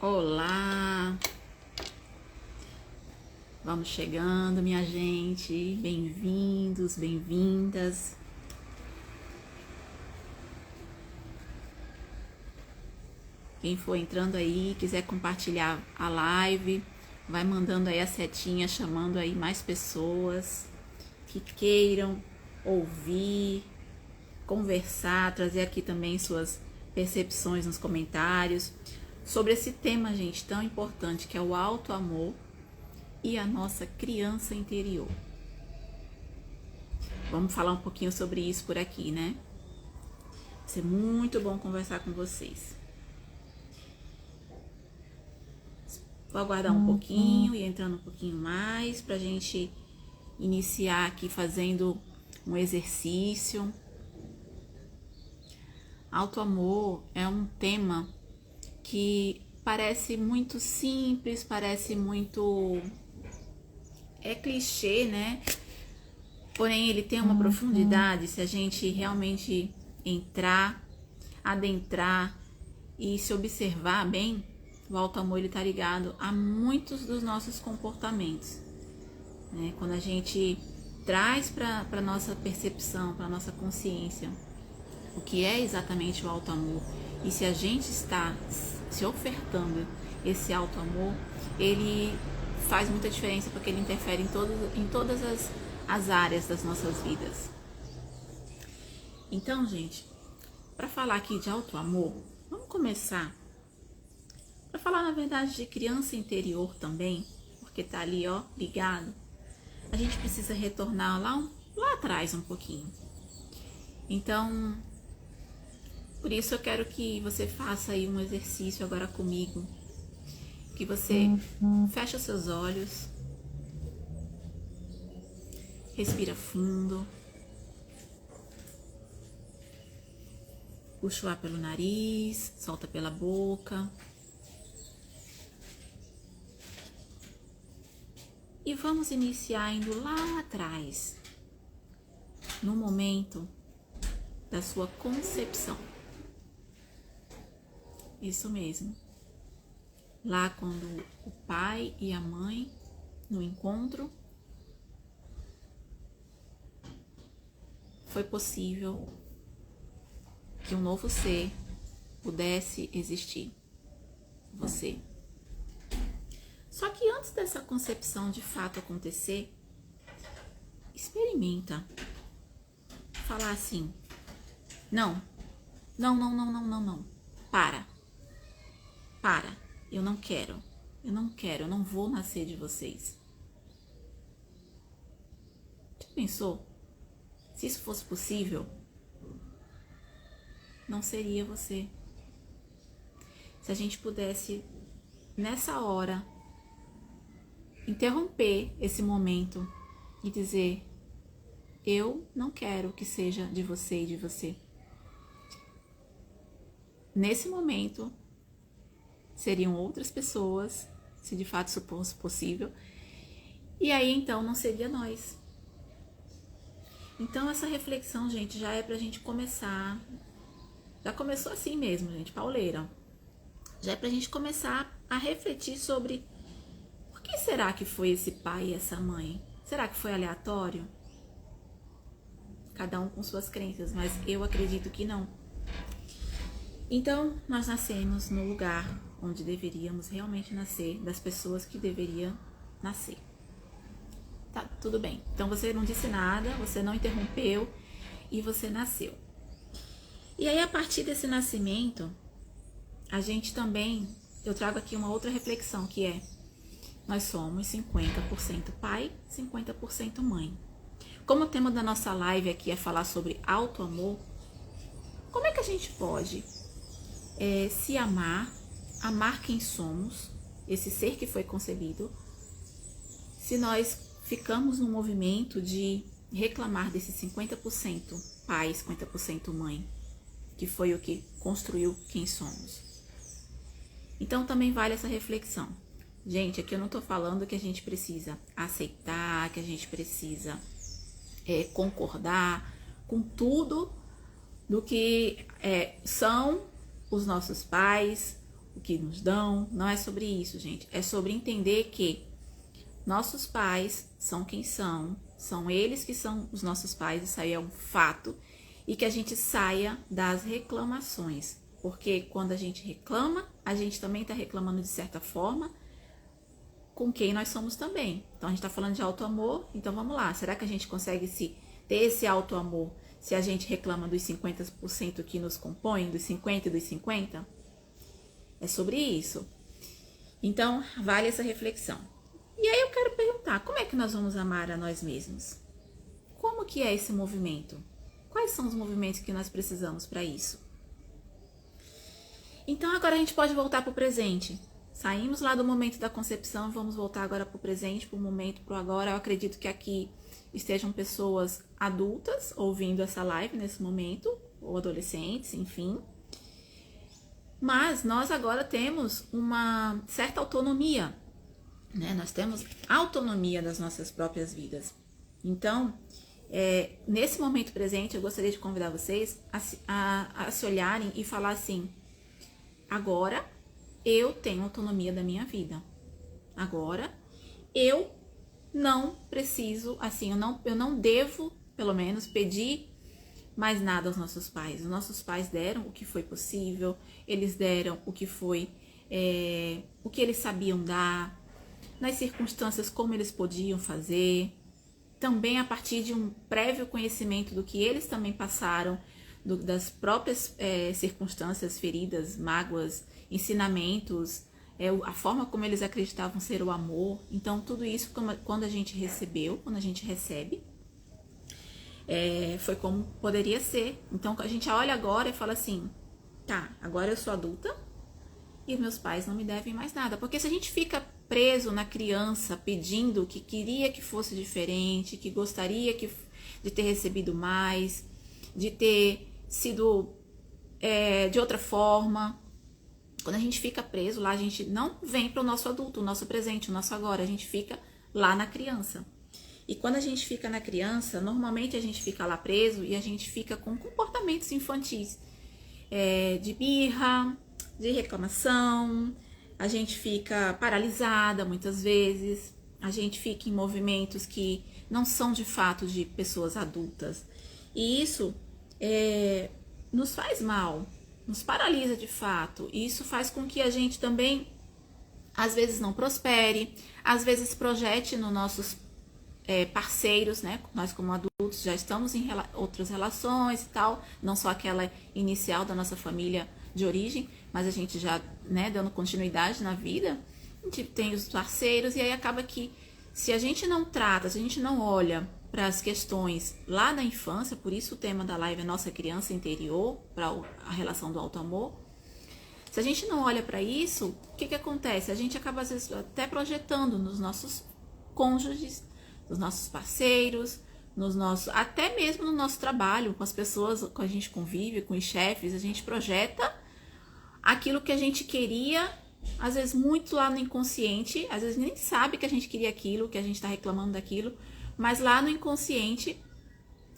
Olá, vamos chegando, minha gente, bem-vindos, bem-vindas. Quem for entrando aí, quiser compartilhar a live, vai mandando aí a setinha, chamando aí mais pessoas que queiram ouvir, conversar, trazer aqui também suas percepções nos comentários sobre esse tema, gente, tão importante, que é o auto-amor e a nossa criança interior. Vamos falar um pouquinho sobre isso por aqui, né? Vai ser muito bom conversar com vocês. Vou aguardar um pouquinho e entrando um pouquinho mais pra gente iniciar aqui fazendo um exercício. Auto-amor é um tema que parece muito simples, parece muito... é clichê, né? Porém, ele tem uma profundidade se a gente realmente entrar, adentrar e se observar bem. O auto-amor ele tá ligado a muitos dos nossos comportamentos, né? Quando a gente traz para nossa percepção, para nossa consciência, o que é exatamente o auto-amor, e se a gente está se ofertando esse auto-amor, ele faz muita diferença, porque ele interfere em todas as áreas das nossas vidas. Então, gente, para falar aqui de auto-amor, vamos começar para falar, na verdade, de criança interior também, porque tá ali, ó, ligado. A gente precisa retornar lá atrás um pouquinho. Então, por isso eu quero que você faça aí um exercício agora comigo, que você feche os seus olhos, respira fundo, puxa o ar pelo nariz, solta pela boca. E vamos iniciar indo lá atrás, no momento da sua concepção. Isso mesmo. Lá quando o pai e a mãe, no encontro, foi possível que um novo ser pudesse existir. Você. Só que antes dessa concepção de fato acontecer, experimenta falar assim: não, para, eu não quero, eu não vou nascer de vocês. Já pensou? Se isso fosse possível, não seria você. Se a gente pudesse, nessa hora, interromper esse momento e dizer: eu não quero que seja de você e de você. Nesse momento, seriam outras pessoas, se de fato isso fosse possível, e aí então não seria nós. Então essa reflexão, gente, já é pra gente começar, já começou assim mesmo, gente, pauleira. Já é pra gente começar a refletir sobre: por que será que foi esse pai e essa mãe? Será que foi aleatório? Cada um com suas crenças, mas eu acredito que não. Então, nós nascemos no lugar onde deveríamos realmente nascer, das pessoas que deveriam nascer. Tá, tudo bem. Então, você não disse nada, você não interrompeu e você nasceu. E aí, a partir desse nascimento, a gente também, eu trago aqui uma outra reflexão, que é: nós somos 50% pai, 50% mãe. Como o tema da nossa live aqui é falar sobre auto-amor, como é que a gente pode se amar, amar quem somos, esse ser que foi concebido, se nós ficamos no movimento de reclamar desse 50% pai, 50% mãe, que foi o que construiu quem somos? Então também vale essa reflexão. Gente, aqui eu não tô falando que a gente precisa aceitar, que a gente precisa concordar com tudo do que são os nossos pais o que nos dão. Não é sobre isso, gente. É sobre entender que nossos pais são quem são eles que são os nossos pais, isso aí é um fato, e que a gente saia das reclamações, porque quando a gente reclama, a gente também está reclamando de certa forma com quem nós somos também. Então a gente está falando de auto-amor, então vamos lá, será que a gente consegue ter esse auto-amor se a gente reclama dos 50% que nos compõem, dos 50% e dos 50%? É sobre isso. Então vale essa reflexão. E aí eu quero perguntar, como é que nós vamos amar a nós mesmos? Como que é esse movimento? Quais são os movimentos que nós precisamos para isso? Então agora a gente pode voltar para o presente. Saímos lá do momento da concepção, vamos voltar agora para o presente, para o momento, para o agora. Eu acredito que aqui estejam pessoas adultas ouvindo essa live nesse momento, ou adolescentes, enfim. Mas nós agora temos uma certa autonomia, né? Nós temos autonomia das nossas próprias vidas. Então, nesse momento presente, eu gostaria de convidar vocês a se olharem e falar assim: agora eu tenho autonomia da minha vida. Agora eu não preciso, assim, eu não devo, pelo menos, pedir mais nada aos nossos pais. Os nossos pais deram o que foi possível, eles deram o que foi, o que eles sabiam dar, nas circunstâncias como eles podiam fazer, também a partir de um prévio conhecimento do que eles também passaram, das próprias circunstâncias, feridas, mágoas, ensinamentos, a forma como eles acreditavam ser o amor. Então tudo isso, quando a gente recebe, foi como poderia ser. Então a gente olha agora e fala assim: tá, agora eu sou adulta e meus pais não me devem mais nada. Porque se a gente fica preso na criança pedindo que queria que fosse diferente, que gostaria de ter recebido mais, de ter sido de outra forma, quando a gente fica preso lá, a gente não vem para o nosso adulto, o nosso presente, o nosso agora, a gente fica lá na criança. E quando a gente fica na criança, normalmente a gente fica lá preso e a gente fica com comportamentos infantis, de birra, de reclamação, a gente fica paralisada muitas vezes, a gente fica em movimentos que não são de fato de pessoas adultas. E isso nos faz mal, nos paralisa de fato. E isso faz com que a gente também, às vezes, não prospere, às vezes projete nos nossos parceiros, né? Nós como adultos já estamos em outras relações e tal, não só aquela inicial da nossa família de origem, mas a gente já, né, dando continuidade na vida, a gente tem os parceiros, e aí acaba que se a gente não trata, se a gente não olha para as questões lá da infância, por isso o tema da live é nossa criança interior, para a relação do auto-amor. Se a gente não olha para isso, o que acontece? A gente acaba às vezes até projetando nos nossos cônjuges, nos nossos parceiros, até mesmo no nosso trabalho, com as pessoas que a gente convive, com os chefes, a gente projeta aquilo que a gente queria, às vezes muito lá no inconsciente, às vezes nem sabe que a gente queria aquilo, que a gente está reclamando daquilo, mas lá no inconsciente,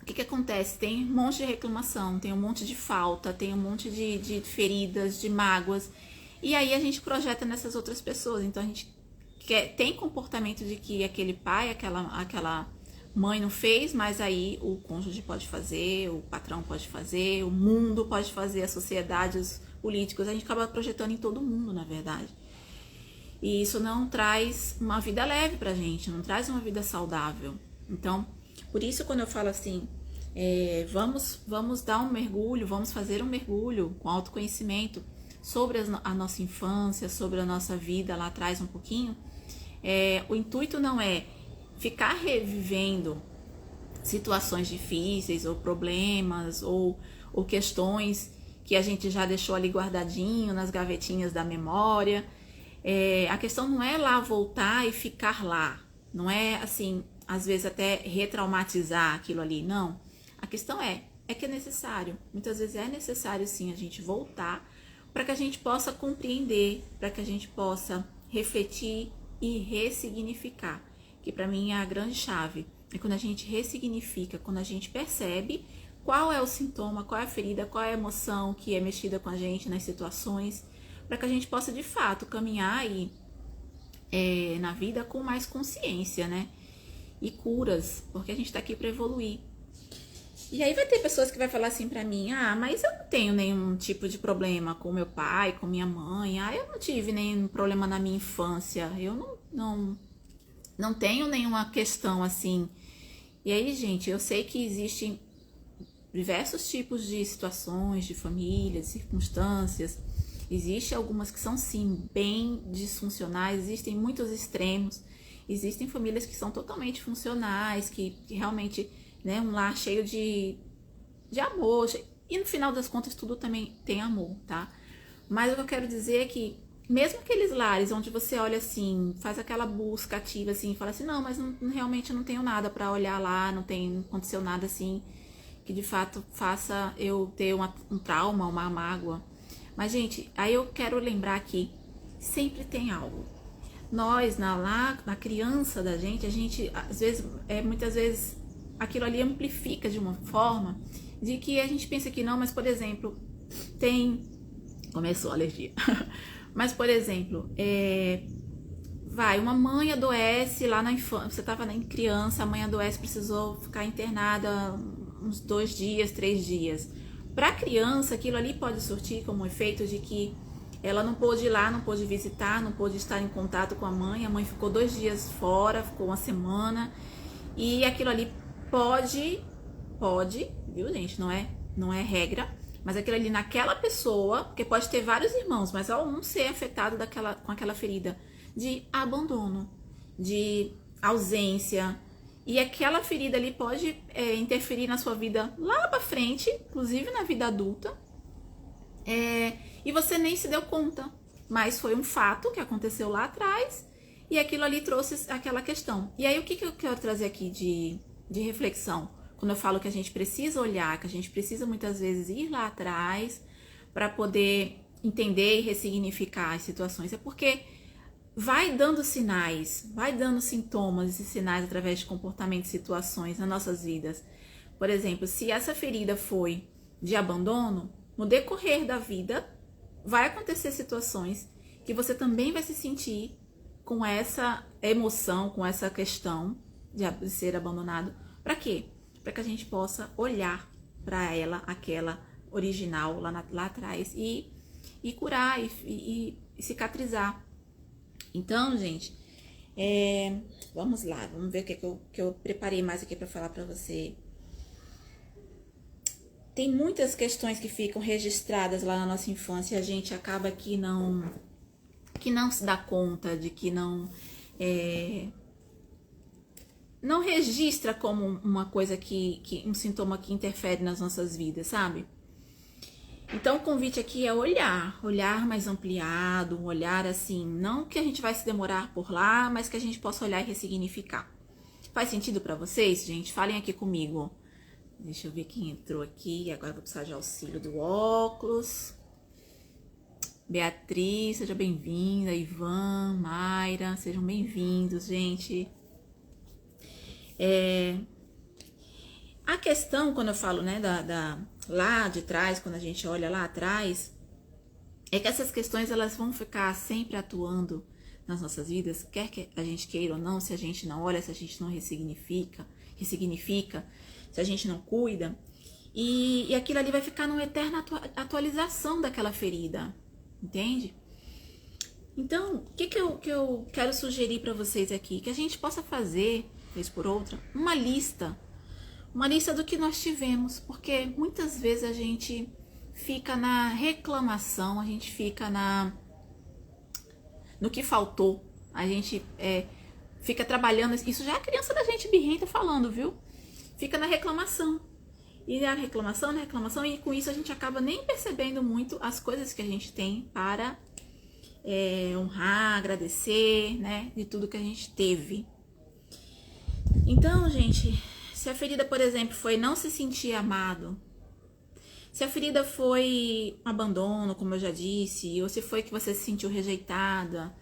o que acontece? Tem um monte de reclamação, tem um monte de falta, tem um monte de feridas, de mágoas, e aí a gente projeta nessas outras pessoas. Então a gente tem comportamento de que aquele pai, aquela mãe não fez, mas aí o cônjuge pode fazer, o patrão pode fazer, o mundo pode fazer, a sociedade, os políticos, a gente acaba projetando em todo mundo, na verdade. E isso não traz uma vida leve pra gente, não traz uma vida saudável. Então, por isso quando eu falo assim, vamos dar um mergulho, vamos fazer um mergulho com autoconhecimento sobre a nossa infância, sobre a nossa vida lá atrás um pouquinho. O intuito não é ficar revivendo situações difíceis ou problemas ou questões que a gente já deixou ali guardadinho nas gavetinhas da memória. A questão não é lá voltar e ficar lá, não é assim, às vezes até retraumatizar aquilo ali, não. A questão é que é necessário, muitas vezes é necessário sim a gente voltar para que a gente possa compreender, para que a gente possa refletir e ressignificar, que para mim é a grande chave. É quando a gente ressignifica, quando a gente percebe qual é o sintoma, qual é a ferida, qual é a emoção que é mexida com a gente nas situações, para que a gente possa de fato caminhar aí na vida com mais consciência, né? E curas, porque a gente tá aqui para evoluir. E aí vai ter pessoas que vai falar assim pra mim: ah, mas eu não tenho nenhum tipo de problema com meu pai, com minha mãe, ah, eu não tive nenhum problema na minha infância, eu não tenho nenhuma questão assim. E aí, gente, eu sei que existem diversos tipos de situações, de famílias, de circunstâncias. Existem algumas que são, sim, bem disfuncionais, existem muitos extremos. Existem famílias que são totalmente funcionais, que realmente, né, um lar cheio de amor. E no final das contas, tudo também tem amor, tá? Mas o que eu quero dizer é que, mesmo aqueles lares onde você olha assim, faz aquela busca ativa assim, fala assim, não, mas realmente não tenho nada pra olhar lá, não aconteceu nada assim que de fato faça eu ter um trauma, uma mágoa. Mas, gente, aí eu quero lembrar que sempre tem algo. Nós, na criança da gente, a gente, às vezes, muitas vezes, aquilo ali amplifica de uma forma de que a gente pensa que não, mas, por exemplo, começou a alergia. Mas, por exemplo, uma mãe adoece lá na infância, você estava em criança, a mãe adoece, precisou ficar internada uns 2 dias, 3 dias. Para a criança, aquilo ali pode surtir como efeito de que ela não pôde ir lá, não pôde visitar, não pôde estar em contato com a mãe ficou 2 dias fora, ficou uma semana, e aquilo ali pode, viu, gente, não é regra, mas aquilo ali naquela pessoa, porque pode ter vários irmãos, mas ao um ser afetado com aquela ferida de abandono, de ausência, e aquela ferida ali pode interferir na sua vida lá pra frente, inclusive na vida adulta, e você nem se deu conta, mas foi um fato que aconteceu lá atrás, e aquilo ali trouxe aquela questão. E aí o que eu quero trazer aqui de reflexão? Quando eu falo que a gente precisa olhar, que a gente precisa muitas vezes ir lá atrás para poder entender e ressignificar as situações, é porque vai dando sinais, vai dando sintomas e sinais através de comportamentos e situações nas nossas vidas. Por exemplo, se essa ferida foi de abandono, no decorrer da vida vai acontecer situações que você também vai se sentir com essa emoção, com essa questão de ser abandonado. Para quê? Para que a gente possa olhar para ela, aquela original lá atrás, e curar e cicatrizar. Então, gente, vamos lá, vamos ver o que eu preparei mais aqui para falar para você. Tem muitas questões que ficam registradas lá na nossa infância e a gente acaba que não se dá conta, de que não registra como uma coisa um sintoma que interfere nas nossas vidas, sabe? Então o convite aqui é olhar mais ampliado, um olhar assim, não que a gente vai se demorar por lá, mas que a gente possa olhar e ressignificar. Faz sentido pra vocês, gente? Falem aqui comigo. Deixa eu ver quem entrou aqui, agora eu vou precisar de auxílio do óculos. Beatriz, seja bem-vinda. Ivan, Mayra, sejam bem-vindos, gente. A questão, quando eu falo, né, lá de trás, quando a gente olha lá atrás, é que essas questões elas vão ficar sempre atuando nas nossas vidas, quer que a gente queira ou não, se a gente não olha, se a gente não ressignifica, se a gente não cuida, e aquilo ali vai ficar numa eterna atualização daquela ferida, entende? Então, o que eu quero sugerir para vocês aqui? Que a gente possa fazer, vez por outra, uma lista do que nós tivemos, porque muitas vezes a gente fica na reclamação, a gente fica no que faltou, a gente fica trabalhando, isso já é a criança da gente birrenta falando, viu? Fica na reclamação, e na reclamação, e com isso a gente acaba nem percebendo muito as coisas que a gente tem para honrar, agradecer, né, de tudo que a gente teve. Então, gente, se a ferida, por exemplo, foi não se sentir amado, se a ferida foi um abandono, como eu já disse, ou se foi que você se sentiu rejeitada,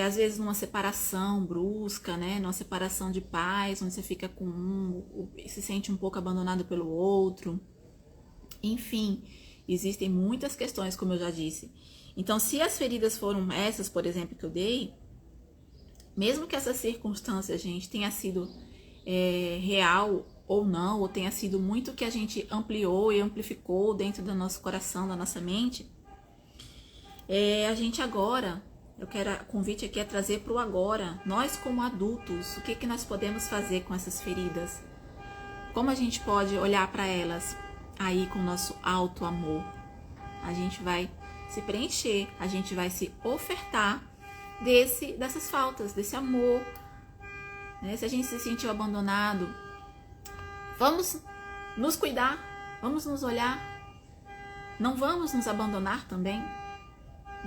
às vezes numa separação brusca, né, numa separação de pais, onde você fica com se sente um pouco abandonado pelo outro, enfim, Existem muitas questões, como eu já disse. Então, se as feridas foram essas, por exemplo, que eu dei, mesmo que essa circunstância, gente, tenha sido real ou não, ou tenha sido muito que a gente ampliou e amplificou dentro do nosso coração, da nossa mente, a gente agora, o convite aqui é trazer para o agora, nós como adultos, o que nós podemos fazer com essas feridas? Como a gente pode olhar para elas aí com o nosso alto amor? A gente vai se preencher, a gente vai se ofertar dessas faltas, desse amor, né? Se a gente se sentiu abandonado, vamos nos cuidar, vamos nos olhar, não vamos nos abandonar também,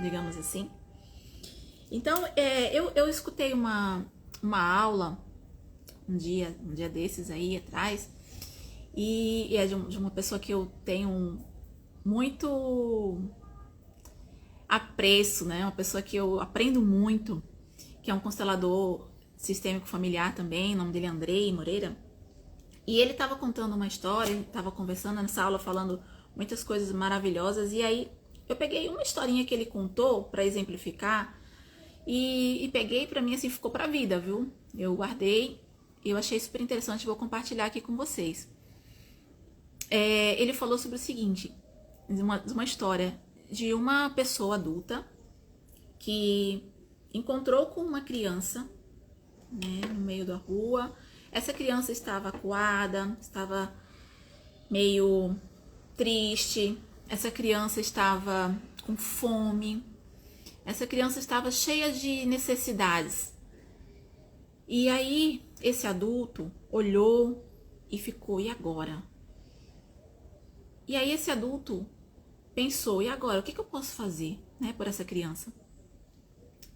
digamos assim. Então, eu escutei uma aula um dia desses aí atrás, e é de uma pessoa que eu tenho muito apreço, né? Uma pessoa que eu aprendo muito, que é um constelador sistêmico familiar também, o nome dele é Andrei Moreira. E ele estava contando uma história, estava conversando nessa aula, falando muitas coisas maravilhosas. E aí eu peguei uma historinha que ele contou para exemplificar e peguei para mim, assim, ficou para a vida, viu? Eu guardei e eu achei super interessante, vou compartilhar aqui com vocês. Ele falou sobre o seguinte, uma história de uma pessoa adulta que encontrou com uma criança, né, no meio da rua. Essa criança estava acuada, estava meio triste, essa criança estava com fome, essa criança estava cheia de necessidades. E aí esse adulto olhou e ficou, e agora? E aí esse adulto pensou, e agora? O que eu posso fazer, né, por essa criança?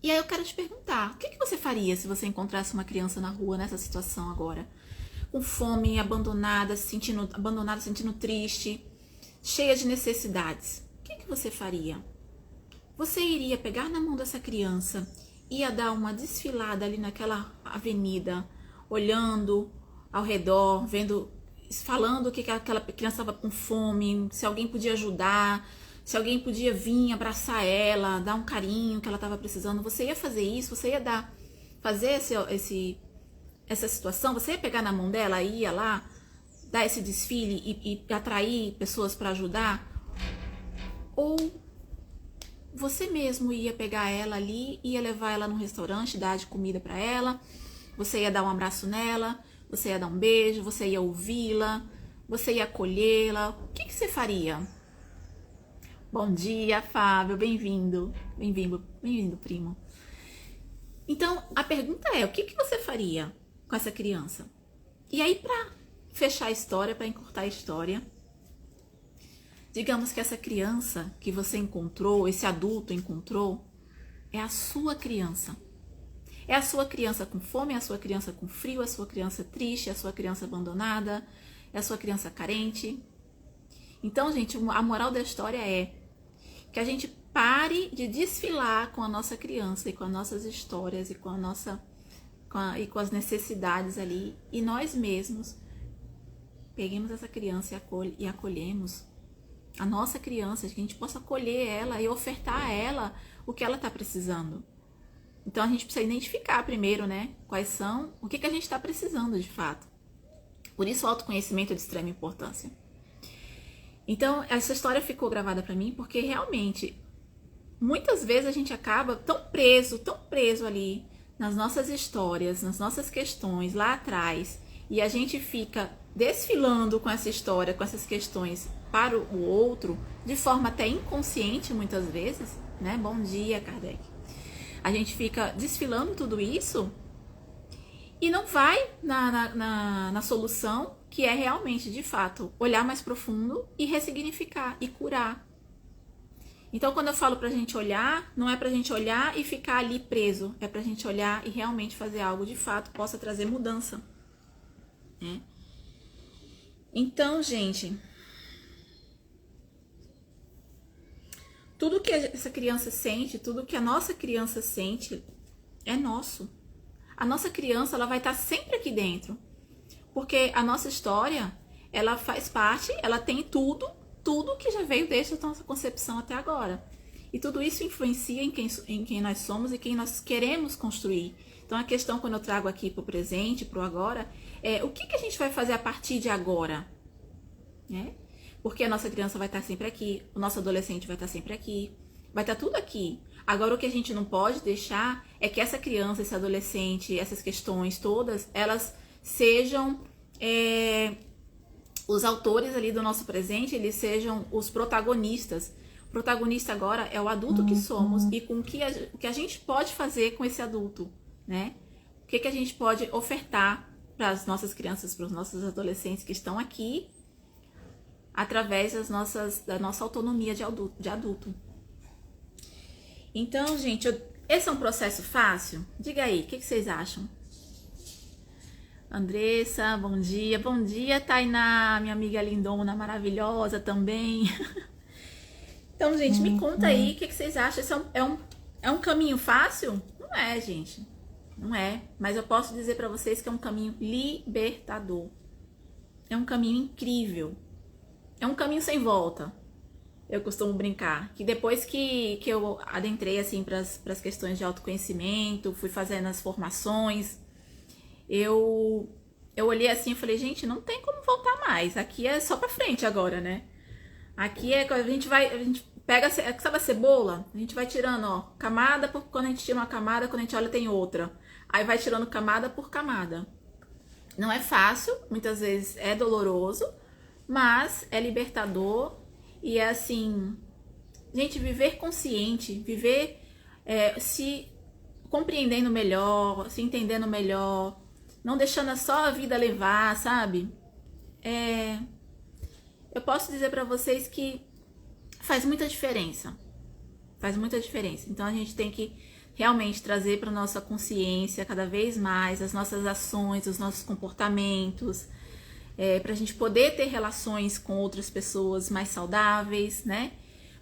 E aí eu quero te perguntar, o que você faria se você encontrasse uma criança na rua nessa situação agora? Com fome, abandonada, se sentindo triste, cheia de necessidades. O que você faria? Você iria pegar na mão dessa criança, ia dar uma desfilada ali naquela avenida, olhando ao redor, vendo, falando que aquela criança estava com fome, se alguém podia ajudar, se alguém podia vir abraçar ela, dar um carinho que ela estava precisando. Você ia fazer isso? Você ia fazer essa situação? Você ia pegar na mão dela, ia lá, dar esse desfile e atrair pessoas para ajudar? Ou você mesmo ia pegar ela ali, ia levar ela num restaurante, dar de comida para ela, você ia dar um abraço nela, você ia dar um beijo, você ia ouvi-la, você ia acolhê-la? O que você faria? Bom dia, Fábio, bem-vindo, primo. Então, a pergunta é, o que você faria com essa criança? E aí, para fechar a história, para encurtar a história, digamos que essa criança que você encontrou, esse adulto encontrou, é a sua criança. É a sua criança com fome, é a sua criança com frio, é a sua criança triste, é a sua criança abandonada, é a sua criança carente. Então, gente, a moral da história é que a gente pare de desfilar com a nossa criança e com as nossas histórias e com as necessidades ali, e nós mesmos peguemos essa criança e acolhemos a nossa criança, que a gente possa acolher ela e ofertar a ela o que ela está precisando. Então a gente precisa identificar primeiro, né, o que a gente está precisando de fato. Por isso o autoconhecimento é de extrema importância. Então essa história ficou gravada para mim porque realmente muitas vezes a gente acaba tão preso ali nas nossas histórias, nas nossas questões lá atrás, e a gente fica desfilando com essa história, com essas questões para o outro, de forma até inconsciente muitas vezes, né? Bom dia, Kardec. A gente fica desfilando tudo isso e não vai na solução, que é realmente, de fato, olhar mais profundo e ressignificar e curar. Então, quando eu falo pra gente olhar, não é pra gente olhar e ficar ali preso, é pra gente olhar e realmente fazer algo de fato possa trazer mudança, né? Então, gente, tudo que essa criança sente, tudo que a nossa criança sente é nosso. A nossa criança, ela vai estar sempre aqui dentro, porque a nossa história, ela faz parte, ela tem tudo tudo que já veio desde a nossa concepção até agora. E tudo isso influencia em quem nós somos e quem nós queremos construir. Então a questão, quando eu trago aqui para o presente, para o agora, é o que a gente vai fazer a partir de agora? Né? Porque a nossa criança vai estar sempre aqui, o nosso adolescente vai estar sempre aqui, vai estar tudo aqui. Agora o que a gente não pode deixar é que essa criança, esse adolescente, essas questões todas, elas sejam os autores ali do nosso presente, eles sejam os protagonistas. O protagonista agora é o adulto que somos e com o que a gente pode fazer com esse adulto, né? O que a gente pode ofertar para as nossas crianças, para os nossos adolescentes que estão aqui, através da nossa autonomia de adulto. Então, gente, esse é um processo fácil? Diga aí, o que vocês acham? Andressa, bom dia. Bom dia, Tainá, minha amiga lindona, maravilhosa também. Então, gente, me conta aí, o que vocês acham? Esse é um caminho fácil? Não é, gente. Não é. Mas eu posso dizer para vocês que é um caminho libertador. É um caminho incrível. É um caminho sem volta. Eu costumo brincar. Que depois que eu adentrei, assim, para as questões de autoconhecimento, fui fazendo as formações, eu olhei assim e falei, gente, não tem como voltar mais. Aqui é só pra frente agora, né? Aqui é a gente pega, sabe a cebola? A gente vai tirando, ó, camada por, quando a gente tira uma camada, quando a gente olha tem outra. Aí vai tirando camada por camada. Não é fácil, muitas vezes é doloroso, mas é libertador e é assim, gente, viver consciente, viver se compreendendo melhor, se entendendo melhor, não deixando só a vida levar, sabe? Eu posso dizer para vocês que faz muita diferença. Faz muita diferença. Então a gente tem que realmente trazer para nossa consciência cada vez mais as nossas ações, os nossos comportamentos, para a gente poder ter relações com outras pessoas mais saudáveis, né?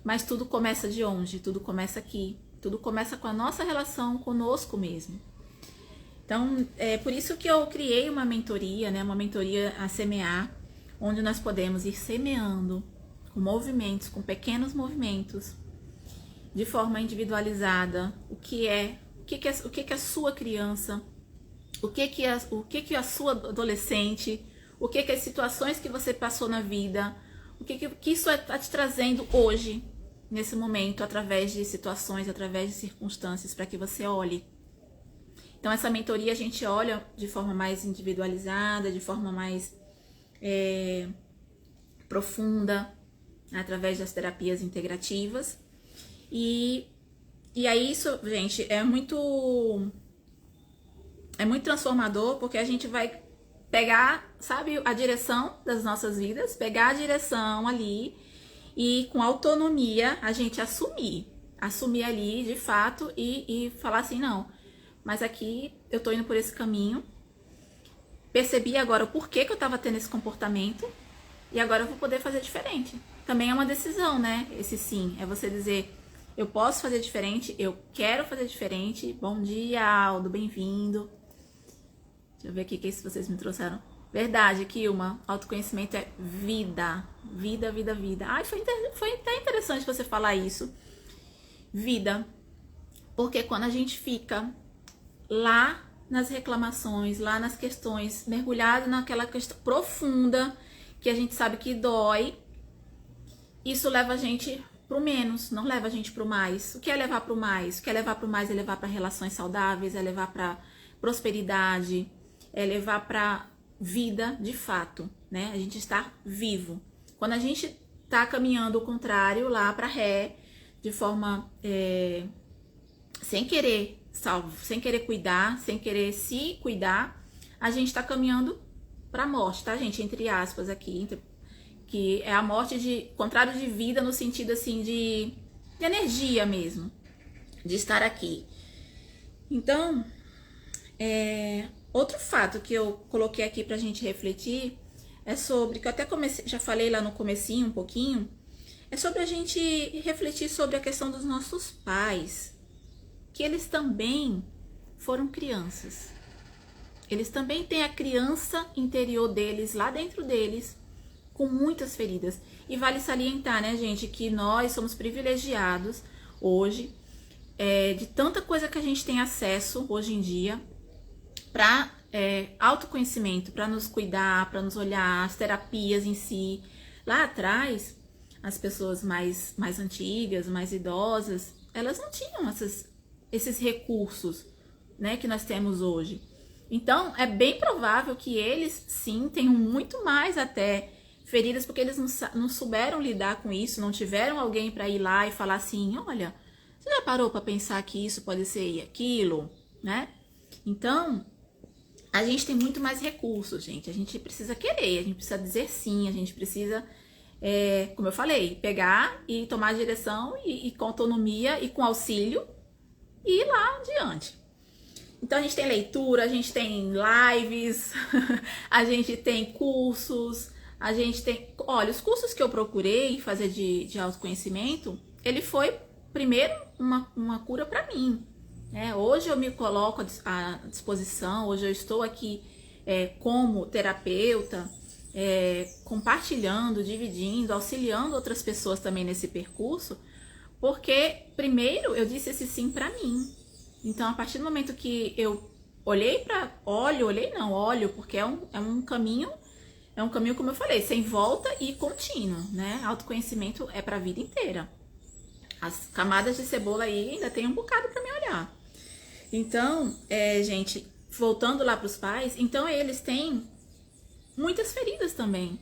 Mas tudo começa de onde? Tudo começa aqui. Tudo começa com a nossa relação conosco mesmo. Então, é por isso que eu criei uma mentoria, né? Uma mentoria a semear, onde nós podemos ir semeando com movimentos, com pequenos movimentos, de forma individualizada, o que é a sua criança, o que é a sua adolescente, o que as situações que você passou na vida, o que isso está te trazendo hoje, nesse momento, através de situações, através de circunstâncias, para que você olhe. Então, essa mentoria a gente olha de forma mais individualizada, de forma mais profunda, através das terapias integrativas. E aí isso, gente, é muito transformador, porque a gente vai pegar, sabe, a direção das nossas vidas, pegar a direção ali e com autonomia a gente assumir ali de fato e falar assim, não, mas aqui eu tô indo por esse caminho, percebi agora o porquê que eu tava tendo esse comportamento e agora eu vou poder fazer diferente. Também é uma decisão, né? Esse sim, é você dizer, eu posso fazer diferente, eu quero fazer diferente. Bom dia, Aldo, bem-vindo. Deixa eu ver aqui o que vocês me trouxeram. Verdade, Kilma, autoconhecimento é vida. Vida, vida, vida. Ai, foi até interessante você falar isso. Vida. Porque quando a gente fica lá nas reclamações, lá nas questões, mergulhado naquela questão profunda, que a gente sabe que dói, isso leva a gente pro menos, não leva a gente pro mais. O que é levar pro mais? O que é levar pro mais é levar para relações saudáveis, é levar para prosperidade, é levar para vida de fato, né? A gente está vivo. Quando a gente tá caminhando o contrário lá para ré, de forma sem querer sem querer cuidar, sem querer se cuidar, a gente tá caminhando para morte, tá, gente? Entre aspas aqui, que é a morte de contrário de vida no sentido assim de energia mesmo, de estar aqui. Então, outro fato que eu coloquei aqui pra gente refletir é sobre, que eu até já falei lá no comecinho um pouquinho, é sobre a gente refletir sobre a questão dos nossos pais, que eles também foram crianças. Eles também têm a criança interior deles, lá dentro deles, com muitas feridas. E vale salientar, né, gente, que nós somos privilegiados hoje, de tanta coisa que a gente tem acesso hoje em dia, para autoconhecimento, para nos cuidar, para nos olhar, as terapias em si. Lá atrás, as pessoas mais antigas, mais idosas, elas não tinham esses recursos, né, que nós temos hoje. Então, é bem provável que eles, sim, tenham muito mais até feridas, porque eles não souberam lidar com isso, não tiveram alguém para ir lá e falar assim, olha, você já parou para pensar que isso pode ser aquilo, né? Então, a gente tem muito mais recursos, gente. A gente precisa querer, a gente precisa dizer sim, a gente precisa, como eu falei, pegar e tomar a direção e com autonomia e com auxílio e ir lá adiante. Então, a gente tem leitura, a gente tem lives, a gente tem cursos, a gente tem... Olha, os cursos que eu procurei fazer de autoconhecimento, ele foi, primeiro, uma cura para mim. Hoje eu me coloco à disposição, hoje eu estou aqui como terapeuta, compartilhando, dividindo, auxiliando outras pessoas também nesse percurso, porque primeiro eu disse esse sim para mim. Então, a partir do momento que eu olho, porque é um caminho, como eu falei, sem volta e contínuo, né? Autoconhecimento é para a vida inteira. As camadas de cebola aí ainda tem um bocado para me olhar. Então, gente, voltando lá para os pais, então eles têm muitas feridas também.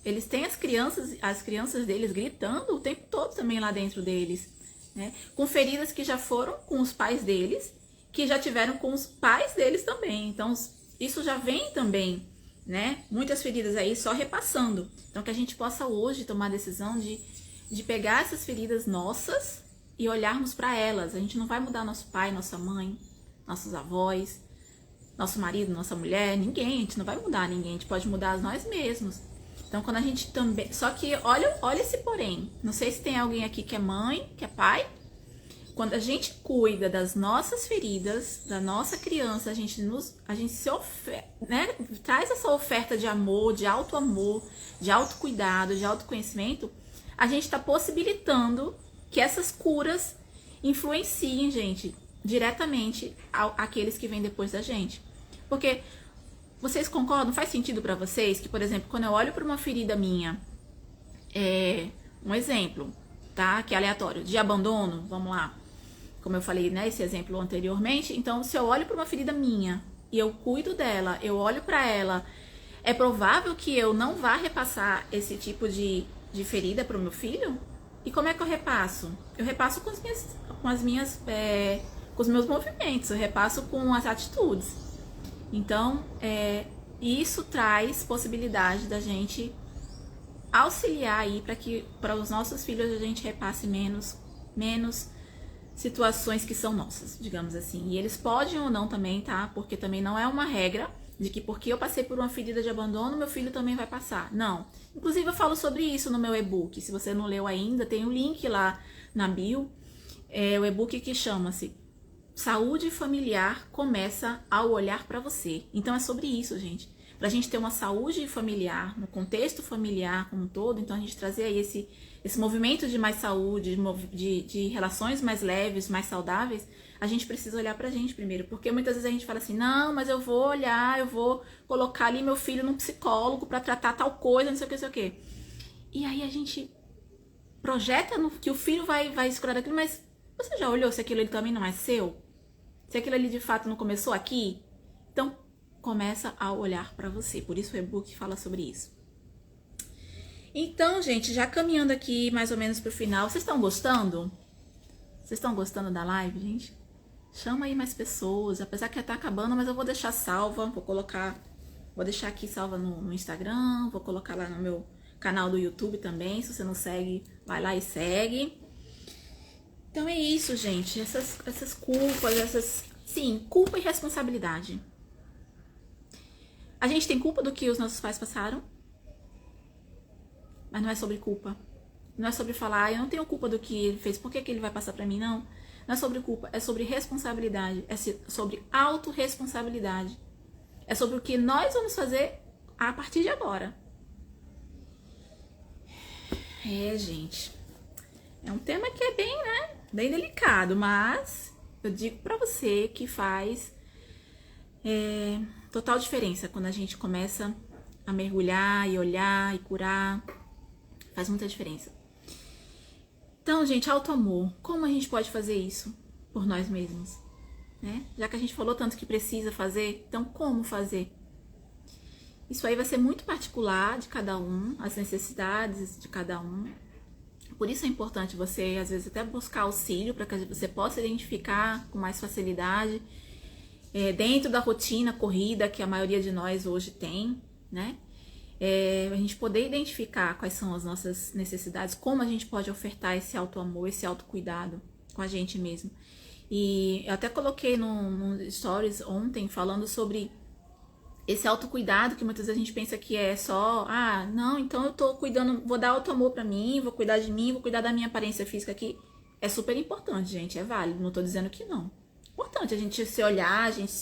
Eles têm as crianças deles gritando o tempo todo também lá dentro deles, né? Com feridas que já foram com os pais deles, que já tiveram com os pais deles também. Então, isso já vem também, né? Muitas feridas aí só repassando. Então, que a gente possa hoje tomar a decisão de pegar essas feridas nossas e olharmos para elas. A gente não vai mudar nosso pai, nossa mãe, nossos avós, nosso marido, nossa mulher, ninguém. A gente não vai mudar ninguém, a gente pode mudar nós mesmos. Então, quando a gente também... Só que, olha esse porém. Não sei se tem alguém aqui que é mãe, que é pai. Quando a gente cuida das nossas feridas, da nossa criança, a gente né? Traz essa oferta de amor, de autoamor, de autocuidado, de autoconhecimento, a gente está possibilitando que essas curas influenciem, gente, diretamente aqueles que vêm depois da gente. Porque vocês concordam? Faz sentido para vocês que, por exemplo, quando eu olho para uma ferida minha, um exemplo, tá? Que é aleatório, de abandono, vamos lá. Como eu falei, né, esse exemplo anteriormente. Então, se eu olho para uma ferida minha e eu cuido dela, eu olho para ela, é provável que eu não vá repassar esse tipo de ferida para o meu filho? E como é que eu repasso? Eu repasso com os meus movimentos, eu repasso com as atitudes. Então, isso traz possibilidade da gente auxiliar aí para os nossos filhos a gente repasse menos situações que são nossas, digamos assim. E eles podem ou não também, tá? Porque também não é uma regra de que porque eu passei por uma ferida de abandono, meu filho também vai passar. Não. Inclusive, eu falo sobre isso no meu e-book. Se você não leu ainda, tem um link lá na bio. O e-book que chama-se Saúde Familiar Começa ao Olhar para Você. Então, é sobre isso, gente. Pra gente ter uma saúde familiar, no contexto familiar como um todo, então a gente trazer aí esse movimento de mais saúde, de relações mais leves, mais saudáveis, a gente precisa olhar pra gente primeiro. Porque muitas vezes a gente fala assim, não, mas eu vou olhar, eu vou colocar ali meu filho num psicólogo pra tratar tal coisa, não sei o que. E aí a gente projeta que o filho vai escurar aquilo, mas você já olhou se aquilo ali também não é seu? Se aquilo ali de fato não começou aqui? Então, começa a olhar para você. Por isso o e-book fala sobre isso. Então, gente, já caminhando aqui mais ou menos pro final, vocês estão gostando? Vocês estão gostando da live, gente? Chama aí mais pessoas, apesar que já tá acabando, mas eu vou deixar salva, vou deixar aqui salva no Instagram, vou colocar lá no meu canal do YouTube também, se você não segue, vai lá e segue. Então é isso, gente, essas culpas, culpa e responsabilidade. A gente tem culpa do que os nossos pais passaram, mas não é sobre culpa. Não é sobre falar, eu não tenho culpa do que ele fez, por que ele vai passar pra mim? Não. Não é sobre culpa, é sobre responsabilidade, é sobre autorresponsabilidade. É sobre o que nós vamos fazer a partir de agora. Gente, é um tema que é bem, né, bem delicado, mas eu digo pra você que faz total diferença quando a gente começa a mergulhar e olhar e curar, faz muita diferença. Então, gente, auto-amor, como a gente pode fazer isso por nós mesmos, né? Já que a gente falou tanto que precisa fazer, então como fazer? Isso aí vai ser muito particular de cada um, as necessidades de cada um. Por isso é importante você, às vezes, até buscar auxílio para que você possa identificar com mais facilidade dentro da rotina corrida que a maioria de nós hoje tem, né? A gente poder identificar quais são as nossas necessidades, como a gente pode ofertar esse auto-amor, esse autocuidado com a gente mesmo. E eu até coloquei no Stories ontem falando sobre esse autocuidado que muitas vezes a gente pensa que é só, não, então eu tô cuidando, vou dar auto-amor pra mim, vou cuidar de mim, vou cuidar da minha aparência física aqui. É super importante, gente, é válido, não tô dizendo que não. Importante a gente se olhar, a gente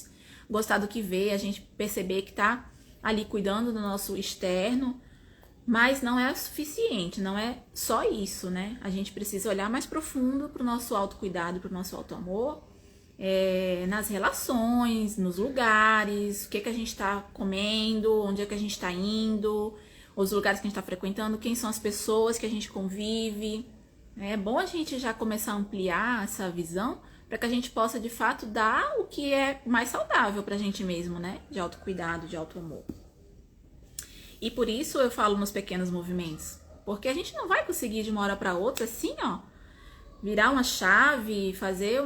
gostar do que vê, a gente perceber que tá ali cuidando do nosso externo, mas não é o suficiente, não é só isso, né? A gente precisa olhar mais profundo pro nosso autocuidado, pro nosso auto-amor, nas relações, nos lugares, o que a gente está comendo, onde é que a gente está indo, os lugares que a gente está frequentando, quem são as pessoas que a gente convive. É bom a gente já começar a ampliar essa visão para que a gente possa, de fato, dar o que é mais saudável para a gente mesmo, né? De autocuidado, de autoamor. E por isso eu falo nos pequenos movimentos, porque a gente não vai conseguir de uma hora para outra, assim, ó, virar uma chave, fazer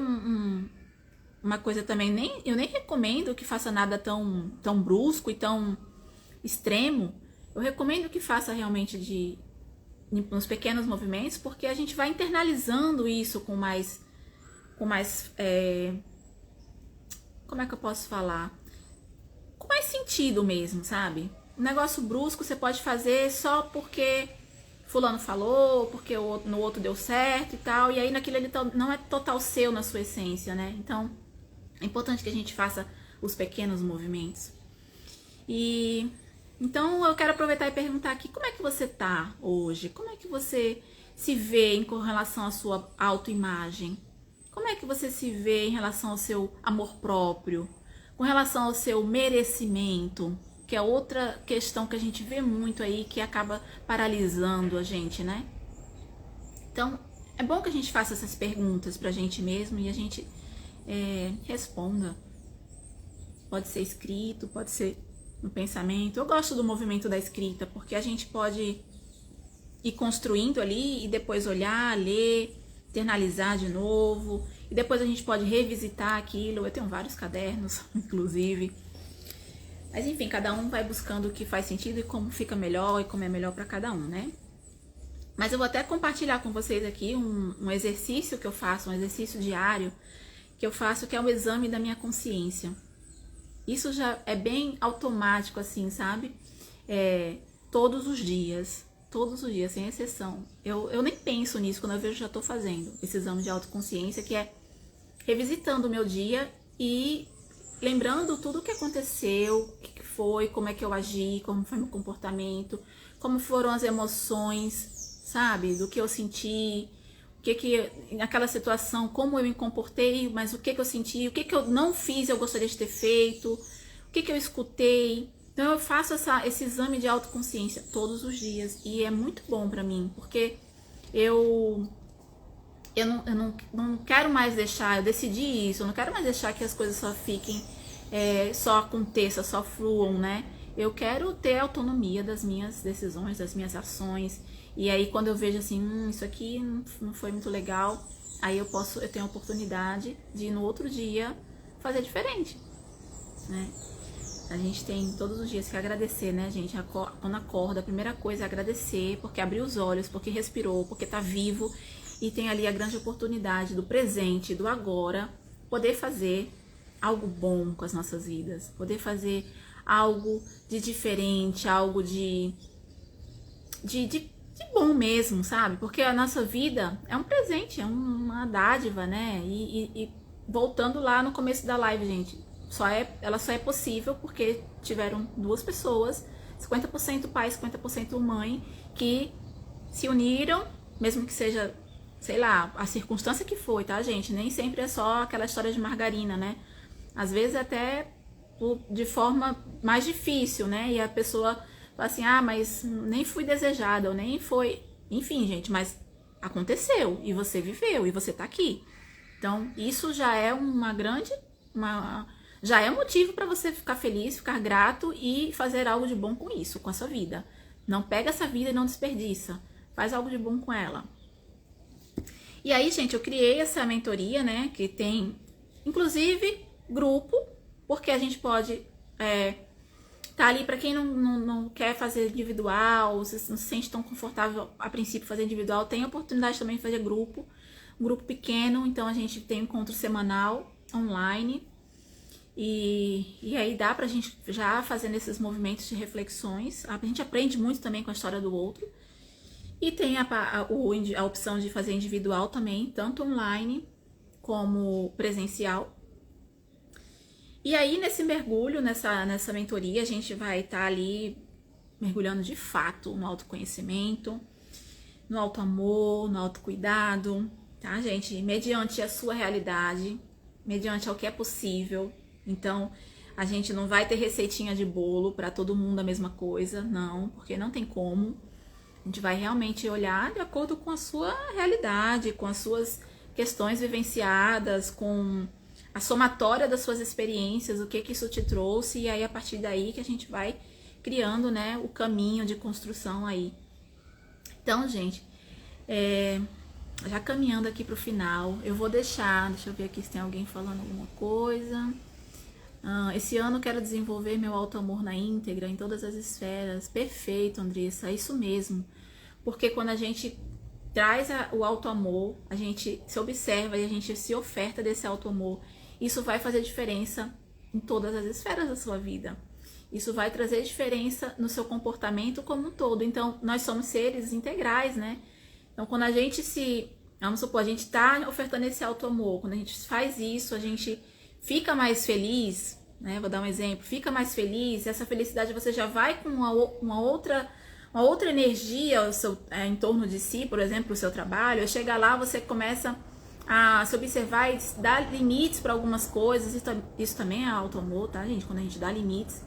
uma coisa também, eu nem recomendo que faça nada tão brusco e tão extremo. Eu recomendo que faça realmente nos pequenos movimentos, porque a gente vai internalizando isso com mais como é que eu posso falar? Com mais sentido mesmo, sabe? Um negócio brusco você pode fazer só porque fulano falou, porque no outro deu certo e tal, e aí naquilo ele não é total seu na sua essência, né? Então, é importante que a gente faça os pequenos movimentos. E então eu quero aproveitar e perguntar aqui, como é que você tá hoje? Como é que você se vê em relação à sua autoimagem? Como é que você se vê em relação ao seu amor próprio? Com relação ao seu merecimento? Que é outra questão que a gente vê muito aí, que acaba paralisando a gente, né? Então, é bom que a gente faça essas perguntas pra gente mesmo e a gente responda. Pode ser escrito, pode ser no pensamento. Eu gosto do movimento da escrita, porque a gente pode ir construindo ali e depois olhar, ler, internalizar de novo. E depois a gente pode revisitar aquilo. Eu tenho vários cadernos, inclusive. Mas enfim, cada um vai buscando o que faz sentido e como fica melhor e como é melhor para cada um, né? Mas eu vou até compartilhar com vocês aqui um exercício que eu faço, um exercício diário que eu faço, que é o exame da minha consciência. Isso já é bem automático, assim, sabe? Todos os dias, sem exceção. Eu nem penso nisso quando eu vejo que já estou fazendo esse exame de autoconsciência, que é revisitando o meu dia e lembrando tudo o que aconteceu, o que foi, como é que eu agi, como foi meu comportamento, como foram as emoções, sabe? Do que eu senti, naquela situação, como eu me comportei, mas o que eu senti, o que eu não fiz eu gostaria de ter feito, o que eu escutei. Então eu faço esse exame de autoconsciência todos os dias e é muito bom pra mim, porque eu não quero mais deixar, eu decidi isso, eu não quero mais deixar que as coisas só fiquem, só aconteçam, só fluam, né? Eu quero ter autonomia das minhas decisões, das minhas ações. E aí quando eu vejo assim, isso aqui não foi muito legal, aí eu tenho a oportunidade de no outro dia fazer diferente, né? A gente tem todos os dias que agradecer, né, gente? Quando acorda, a primeira coisa é agradecer, porque abriu os olhos, porque respirou, porque tá vivo e tem ali a grande oportunidade do presente, do agora, poder fazer algo bom com as nossas vidas, poder fazer algo de diferente, algo de bom mesmo, sabe? Porque a nossa vida é um presente, é uma dádiva, né? E voltando lá no começo da live, gente, ela só é possível porque tiveram duas pessoas, 50% pai, 50% mãe, que se uniram, mesmo que seja, sei lá, a circunstância que foi, tá, gente? Nem sempre é só aquela história de margarina, né? Às vezes até de forma mais difícil, né? E a pessoa fala assim, ah, mas nem fui desejada, ou nem foi... Enfim, gente, mas aconteceu, e você viveu, e você tá aqui. Então, isso já é já é um motivo para você ficar feliz, ficar grato e fazer algo de bom com isso, com a sua vida. Não pega essa vida e não desperdiça. Faz algo de bom com ela. E aí, gente, eu criei essa mentoria, né? Que tem, inclusive, grupo, porque a gente pode tá ali para quem não quer fazer individual, se não se sente tão confortável a princípio fazer individual, tem a oportunidade também de fazer grupo, um grupo pequeno, então a gente tem um encontro semanal online e aí dá pra gente já fazendo esses movimentos de reflexões, a gente aprende muito também com a história do outro e tem a opção de fazer individual também, tanto online como presencial. E aí, nesse mergulho, nessa mentoria, a gente vai estar ali mergulhando de fato no autoconhecimento, no autoamor, no autocuidado, tá, gente? Mediante a sua realidade, mediante ao que é possível. Então, a gente não vai ter receitinha de bolo para todo mundo a mesma coisa, não, porque não tem como. A gente vai realmente olhar de acordo com a sua realidade, com as suas questões vivenciadas, com a somatória das suas experiências, o que isso te trouxe, e aí a partir daí que a gente vai criando, né, o caminho de construção aí. Então, gente, já caminhando aqui pro final, eu vou deixa eu ver aqui se tem alguém falando alguma coisa. Esse ano eu quero desenvolver meu auto-amor na íntegra, em todas as esferas. Perfeito, Andressa, é isso mesmo. Porque quando a gente traz o auto-amor, a gente se observa e a gente se oferta desse auto-amor, isso vai fazer diferença em todas as esferas da sua vida. Isso vai trazer diferença no seu comportamento como um todo. Então, nós somos seres integrais, né? Então, quando a gente vamos supor, a gente está ofertando esse auto-amor, quando a gente faz isso, a gente fica mais feliz, né? Vou dar um exemplo, fica mais feliz, essa felicidade você já vai com uma outra energia em torno de si, por exemplo, o seu trabalho. Chega lá, você começa a se observar e dar limites para algumas coisas. Isso também é auto-amor, tá, gente? Quando a gente dá limites.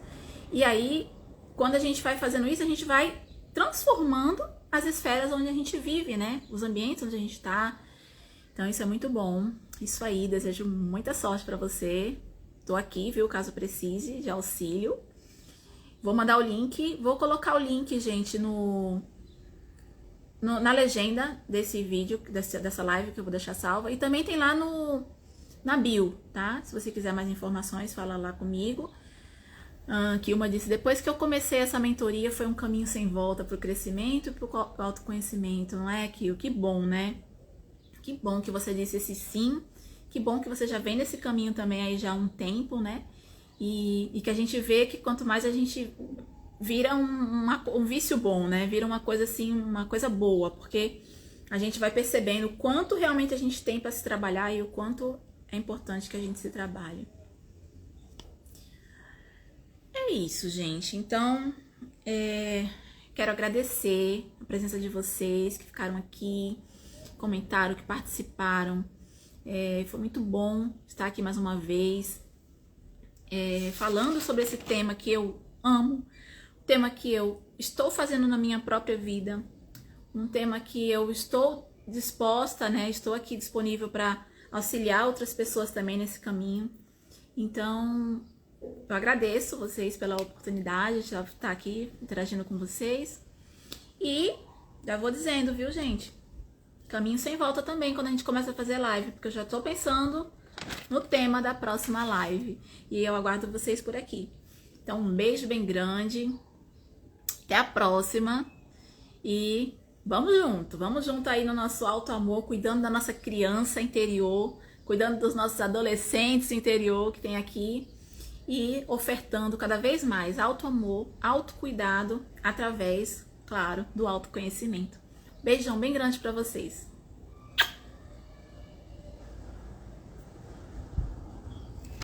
E aí, quando a gente vai fazendo isso, a gente vai transformando as esferas onde a gente vive, né? Os ambientes onde a gente tá. Então, isso é muito bom. Isso aí, desejo muita sorte para você. Tô aqui, viu? Caso precise de auxílio. Vou mandar o link. Vou colocar o link, gente, na legenda desse vídeo, dessa live que eu vou deixar salva. E também tem lá na bio, tá? Se você quiser mais informações, fala lá comigo. Kilma disse, depois que eu comecei essa mentoria, foi um caminho sem volta pro crescimento e pro autoconhecimento, não é, Kil? Que bom, né? Que bom que você disse esse sim. Que bom que você já vem nesse caminho também aí já há um tempo, né? E que a gente vê que quanto mais a gente vira um vício bom, né? Vira uma coisa assim, uma coisa boa, porque a gente vai percebendo o quanto realmente a gente tem para se trabalhar e o quanto é importante que a gente se trabalhe. É isso, gente. Então, quero agradecer a presença de vocês que ficaram aqui, comentaram, que participaram. Foi muito bom estar aqui mais uma vez, falando sobre esse tema que eu amo, um tema que eu estou fazendo na minha própria vida, um tema que eu estou disposta, né? Estou aqui disponível para auxiliar outras pessoas também nesse caminho. Então, eu agradeço vocês pela oportunidade de estar aqui interagindo com vocês. E já vou dizendo, viu, gente? Caminho sem volta também quando a gente começa a fazer live, porque eu já tô pensando no tema da próxima live. E eu aguardo vocês por aqui. Então, um beijo bem grande. Até a próxima. E vamos junto aí no nosso auto-amor, cuidando da nossa criança interior, cuidando dos nossos adolescentes interior que tem aqui e ofertando cada vez mais auto-amor, autocuidado através, claro, do autoconhecimento. Beijão bem grande para vocês.